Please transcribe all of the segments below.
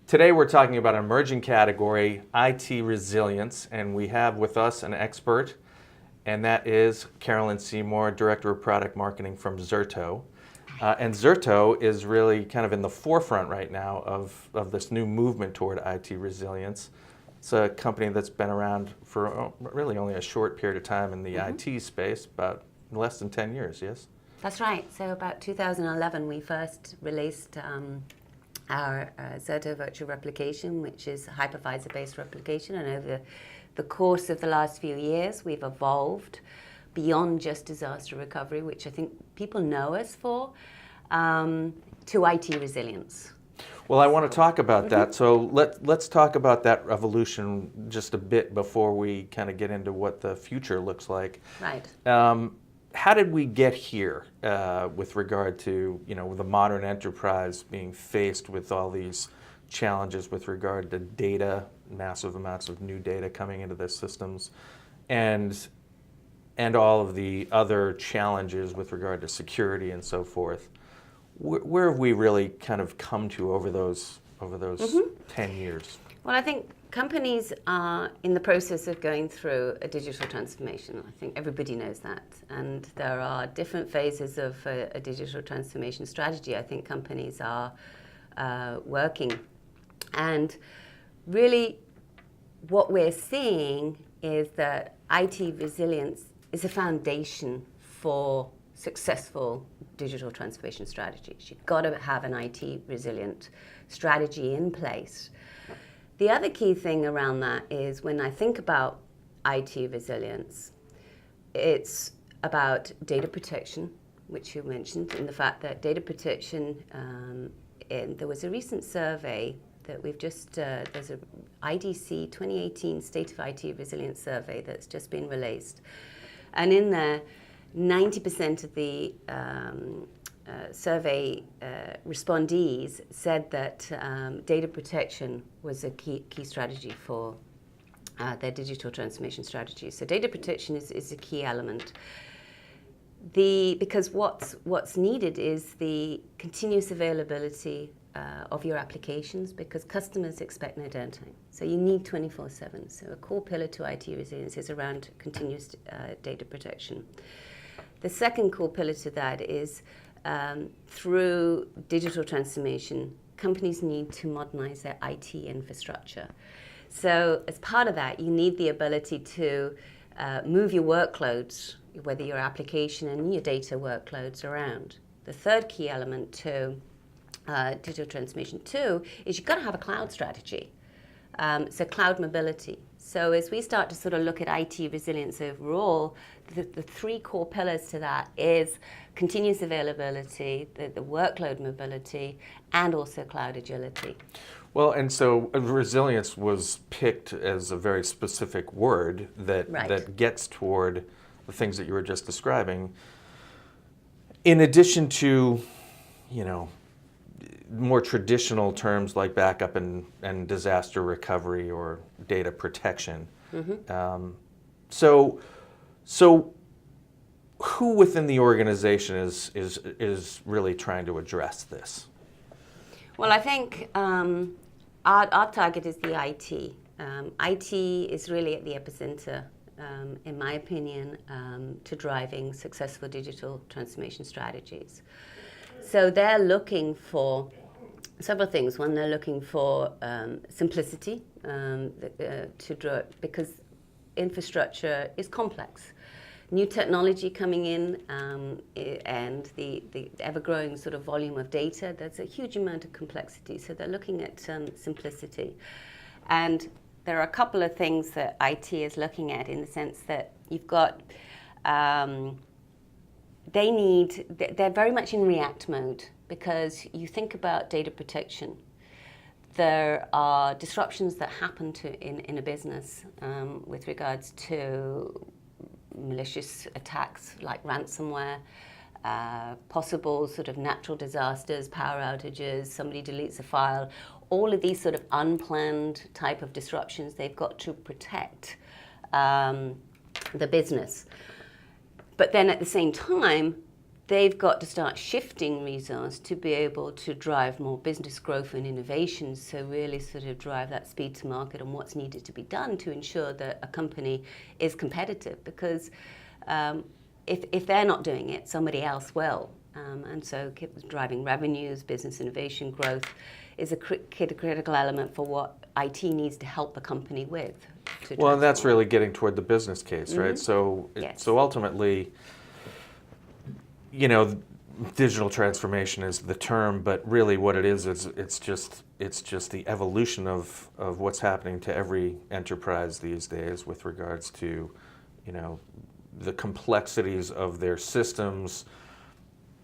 Today we're talking about an emerging category, IT resilience, and we have with us an expert, and that is Caroline Seymour, Director of Product Marketing from Zerto. And Zerto is really kind of in the forefront right now of this new movement toward IT resilience. It's a company that's been around for really only a short period of time in the IT space, about less than 10 years, yes? That's right. So about 2011, we first released our Zerto virtual replication, which is hypervisor-based replication. And over the course of the last few years, we've evolved beyond just disaster recovery, which I think people know us for, to IT resilience. Well, I want to talk about that. So let's talk about that evolution just a bit before we kind of get into what the future looks like. Right. How did we get here with regard to, the modern enterprise being faced with all these challenges with regard to data, massive amounts of new data coming into their systems, and all of the other challenges with regard to security and so forth? Where have we really kind of come to over those 10 years? Well, I think companies are in the process of going through a digital transformation. I think everybody knows that. And there are different phases of a digital transformation strategy I think companies are working. And really what we're seeing is that IT resilience is a foundation for successful digital transformation strategies. You've got to have an IT resilient strategy in place. The other key thing around that is when I think about IT resilience, it's about data protection, which you mentioned, and the fact that data protection, there was a recent survey that we've just, there's a IDC 2018 State of IT Resilience survey that's just been released. And in there, 90% of the survey respondees said that data protection was a key strategy for their digital transformation strategy. So data protection is a key element. Because what's needed is the continuous availability of your applications, because customers expect no downtime. So you need 24/7. So a core pillar to IT resilience is around continuous data protection. The second core pillar to that is through digital transformation, companies need to modernize their IT infrastructure. So as part of that, you need the ability to move your workloads, whether your application and your data workloads, around. The third key element to digital transformation too is you've got to have a cloud strategy. So cloud mobility. So as we start to sort of look at IT resilience overall, the three core pillars to that is continuous availability, the workload mobility, and also cloud agility. Well, and so resilience was picked as a very specific word that gets toward the things that you were just describing. In addition to, more traditional terms like backup and disaster recovery or data protection. So who within the organization is really trying to address this? Well, I think our target is the IT. IT is really at the epicenter, in my opinion, to driving successful digital transformation strategies. So they're looking for several things. One, they're looking for simplicity because infrastructure is complex. New technology coming in and the ever-growing sort of volume of data, there's a huge amount of complexity. So they're looking at simplicity. And there are a couple of things that IT is looking at in the sense that you've got, they're very much in react mode, because you think about data protection. There are disruptions that happen in a business with regards to malicious attacks like ransomware, possible sort of natural disasters, power outages, somebody deletes a file. All of these sort of unplanned type of disruptions, they've got to protect the business. But then at the same time, they've got to start shifting resource to be able to drive more business growth and innovation. So really sort of drive that speed to market and what's needed to be done to ensure that a company is competitive. Because if they're not doing it, somebody else will. And so driving revenues, business innovation, growth is a critical element for what IT needs to help the company with. Well, and that's really getting toward the business case, right? So, Yes. so ultimately, digital transformation is the term, but really what it is it's just the evolution of what's happening to every enterprise these days with regards to, the complexities of their systems.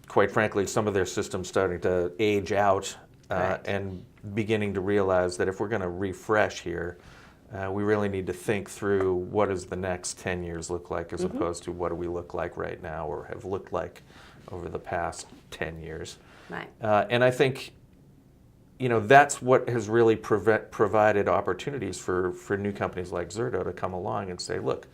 Quite frankly, some of their systems starting to age out, Right. and beginning to realize that if we're going to refresh here, we really need to think through what does the next 10 years look like as opposed to what do we look like right now or have looked like over the past 10 years. Right. And I think, that's what has really provided opportunities for new companies like Zerto to come along and say, look,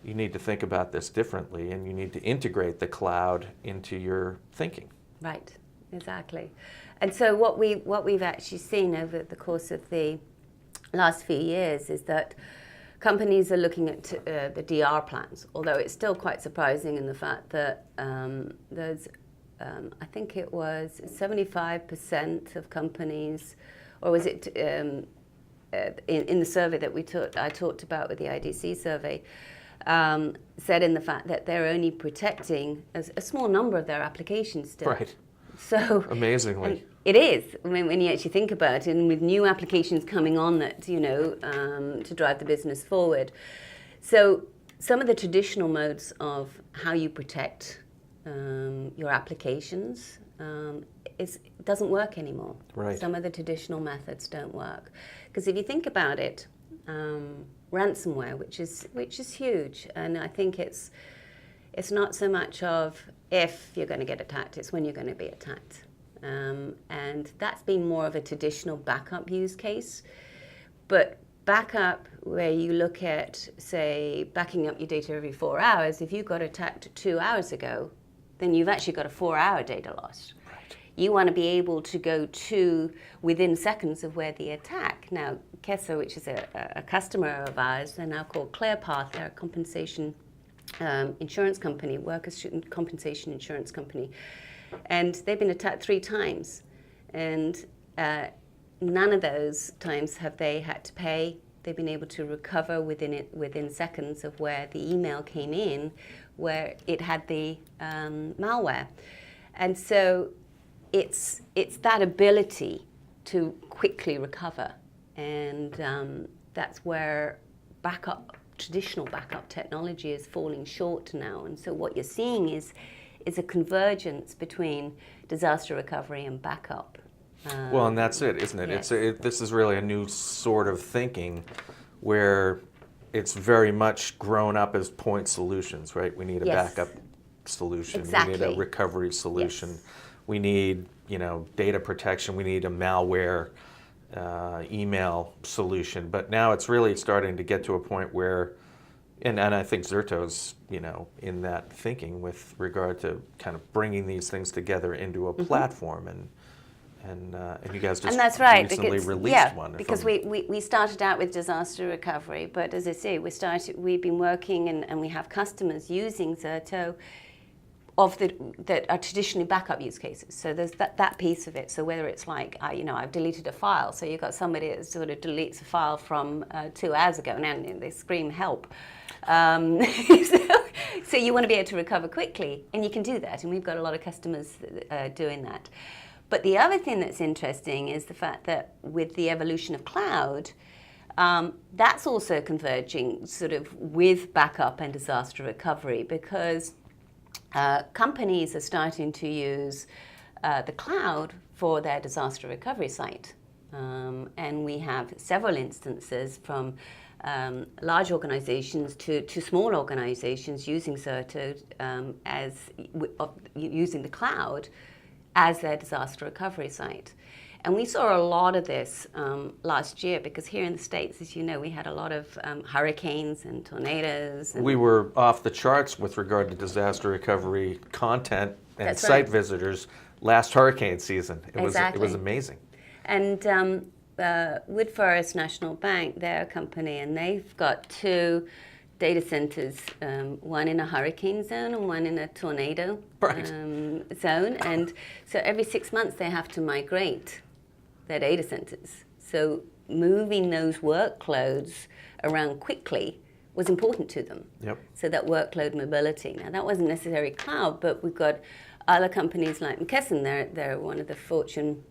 you need to think about this differently and you need to integrate the cloud into your thinking. Right, exactly. And so what we've actually seen over the course of the last few years is that companies are looking at the DR plans, although it's still quite surprising in the fact that there's, I think it was 75% of companies, or was it in the survey that I talked about with the IDC survey, said in the fact that they're only protecting a small number of their applications still. Right. So amazingly. It is, when you actually think about it, and with new applications coming on that, to drive the business forward. So some of the traditional modes of how you protect your applications doesn't work anymore. Right. Some of the traditional methods don't work. Because if you think about it, ransomware, which is huge, and I think it's not so much of if you're going to get attacked, it's when you're going to be attacked. And that's been more of a traditional backup use case. But backup, where you look at, say, backing up your data every 4 hours, if you got attacked 2 hours ago, then you've actually got a 4-hour data loss. Right. You want to be able to go to within seconds of where the attack. Now, Kessa, which is a customer of ours, they're now called ClearPath. They're a compensation insurance company, workers' compensation insurance company. And they've been attacked 3 times. And none of those times have they had to pay. They've been able to recover within seconds of where the email came in, where it had the malware. And so it's that ability to quickly recover. And that's where traditional backup technology is falling short now. And so what you're seeing is a convergence between disaster recovery and backup. Well, and that's it, isn't it? Yes. This is really a new sort of thinking where it's very much grown up as point solutions, right? We need a Yes. backup solution. Exactly. We need a recovery solution. Yes. We need, data protection. We need a malware email solution. But now it's really starting to get to a point where, and I think Zerto's, in that thinking with regard to kind of bringing these things together into a platform, and you guys just And that's right, recently because, released one. because we started out with disaster recovery, but as I say, we've been working and we have customers using Zerto that are traditionally backup use cases. So there's that piece of it. So whether it's like, I've deleted a file, so you've got somebody that sort of deletes a file from 2 hours ago, and they scream help. So you want to be able to recover quickly, and you can do that, and we've got a lot of customers doing that. But the other thing that's interesting is the fact that with the evolution of cloud, that's also converging sort of with backup and disaster recovery, because companies are starting to use the cloud for their disaster recovery site. And we have several instances from large organizations to small organizations using Zerto using the cloud as their disaster recovery site. And we saw a lot of this last year, because here in the States, as you know, we had a lot of hurricanes and tornadoes. And we were off the charts with regard to disaster recovery content and That's site right. visitors last hurricane season. It was Exactly. amazing. And Wood Forest National Bank, they're a company, and they've got 2 data centers, one in a hurricane zone and one in a tornado Right. zone. And so every 6 months they have to migrate their data centers. So moving those workloads around quickly was important to them. Yep. So that workload mobility. Now that wasn't necessarily cloud, but we've got other companies like McKesson. They're one of the Fortune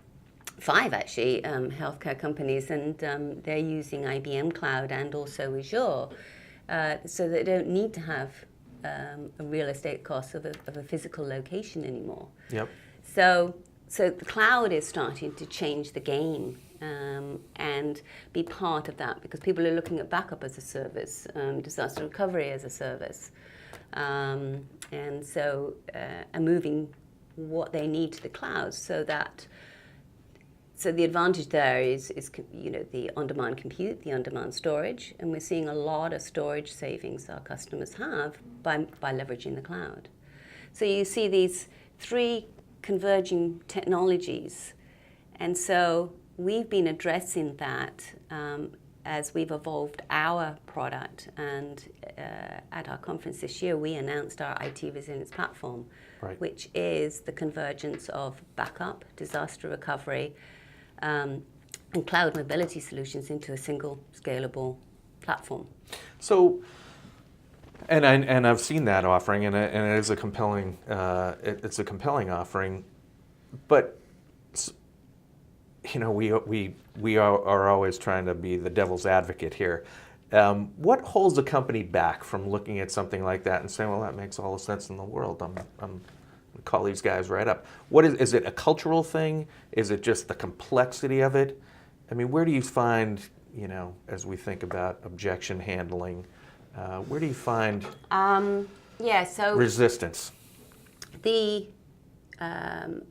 5 actually healthcare companies, and they're using IBM Cloud and also Azure, so they don't need to have a real estate cost of a physical location anymore. Yep. So the cloud is starting to change the game and be part of that, because people are looking at backup as a service, disaster recovery as a service, and moving what they need to the cloud. So the advantage there is the on-demand compute, the on-demand storage, and we're seeing a lot of storage savings our customers have by leveraging the cloud. So you see these 3 converging technologies, and so we've been addressing that as we've evolved our product. And at our conference this year, we announced our IT resilience platform, Right. which is the convergence of backup, disaster recovery, and cloud mobility solutions into a single scalable platform. So, and I've seen that offering, and it is a compelling it's a compelling offering, but we are always trying to be the devil's advocate here. What holds a company back from looking at something like that and saying, well, that makes all the sense in the world. I'm going to call these guys right up. What is it a cultural thing? Is it just the complexity of it? I mean, where do you find, as we think about objection handling, where do you find resistance? The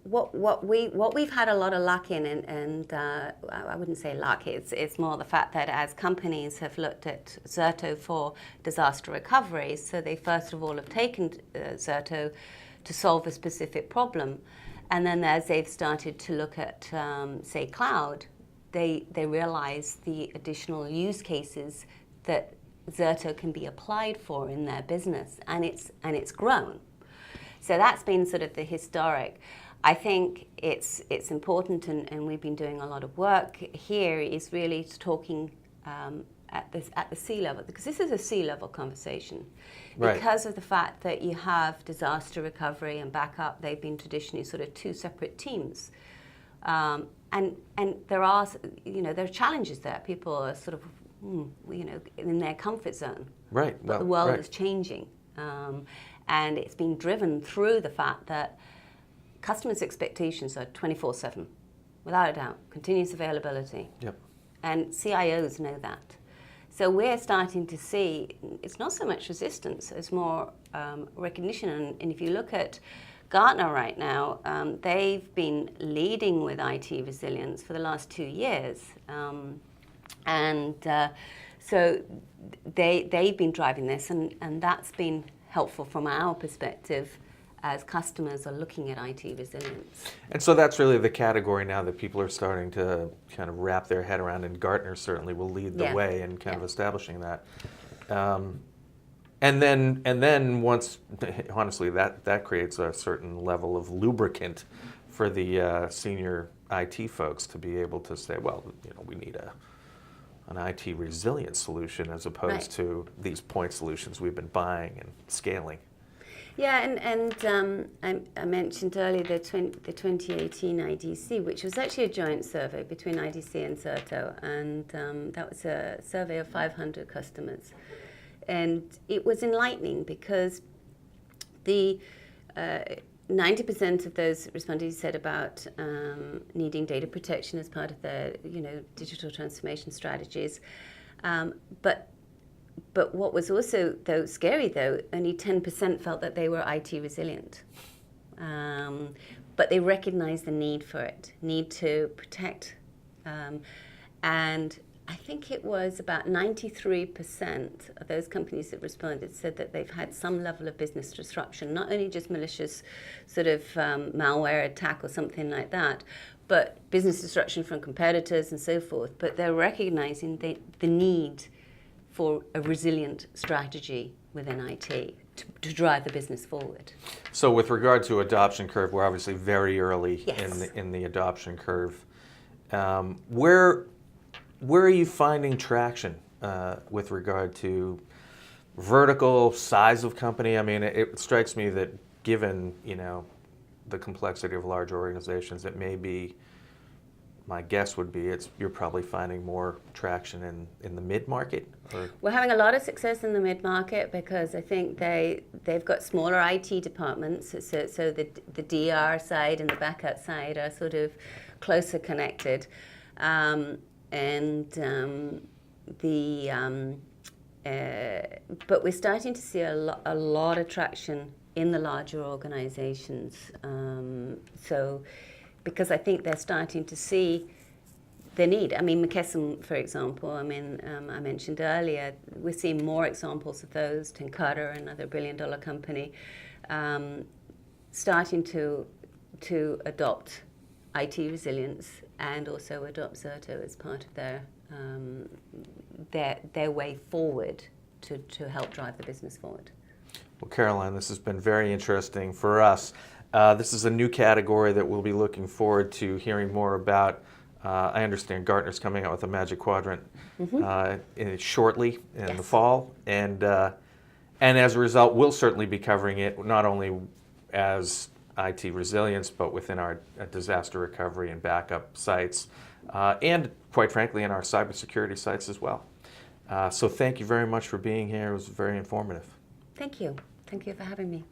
what we've had a lot of luck in, and I wouldn't say luck. It's more the fact that as companies have looked at Zerto for disaster recovery, so they first of all have taken Zerto to solve a specific problem, and then as they've started to look at say cloud, they realize the additional use cases that Zerto can be applied for in their business, and it's grown. So that's been sort of the historic. I think it's important, and we've been doing a lot of work here, is really talking at the C-level, because this is a C-level conversation. Right. Because of the fact that you have disaster recovery and backup, they've been traditionally sort of 2 separate teams. And there are challenges there. People are sort of, in their comfort zone. Right. But the world is changing. And it's been driven through the fact that customers' expectations are 24/7, without a doubt, continuous availability. Yep. And CIOs know that. So we're starting to see, it's not so much resistance, it's more recognition. And if you look at Gartner right now, they've been leading with IT resilience for the last 2 years. So they've been driving this, and that's been helpful from our perspective as customers are looking at IT resilience. And so that's really the category now that people are starting to kind of wrap their head around, and Gartner certainly will lead the way in kind of establishing that. And then once, honestly, that creates a certain level of lubricant for the senior IT folks to be able to say, well, we need an IT resilience solution as opposed to these point solutions we've been buying and scaling. Yeah, and I mentioned earlier the 2018 IDC, which was actually a joint survey between IDC and Zerto, and that was a survey of 500 customers. And it was enlightening because the 90% of those respondents said about needing data protection as part of their digital transformation strategies. But what was also scary, only 10% felt that they were IT resilient. But they recognized the need for it, need to protect. And I think it was about 93% of those companies that responded said that they've had some level of business disruption, not only just malicious sort of malware attack or something like that, but business disruption from competitors and so forth. But they're recognizing the need for a resilient strategy within IT to drive the business forward. So with regard to adoption curve, we're obviously very early Yes. in the adoption curve. Where are you finding traction with regard to vertical, size of company? I mean, it strikes me that given, the complexity of large organizations, it may be, my guess would be, you're probably finding more traction in the mid-market? Or? We're having a lot of success in the mid-market because I think they've got smaller IT departments, so the DR side and the backup side are sort of closer connected. But we're starting to see a lot of traction in the larger organizations. Because I think they're starting to see the need. I mean, McKesson, for example, I mentioned earlier, we're seeing more examples of those. Carter, another billion-dollar company, starting to adopt IT resilience and also adopt Zerto as part of their way forward to help drive the business forward. Well, Caroline, this has been very interesting for us. This is a new category that we'll be looking forward to hearing more about. I understand Gartner's coming out with a Magic Quadrant shortly in the fall, and as a result, we'll certainly be covering it not only as IT resilience, but within our disaster recovery and backup sites, and quite frankly, in our cybersecurity sites as well. So thank you very much for being here. It was very informative. Thank you. Thank you for having me.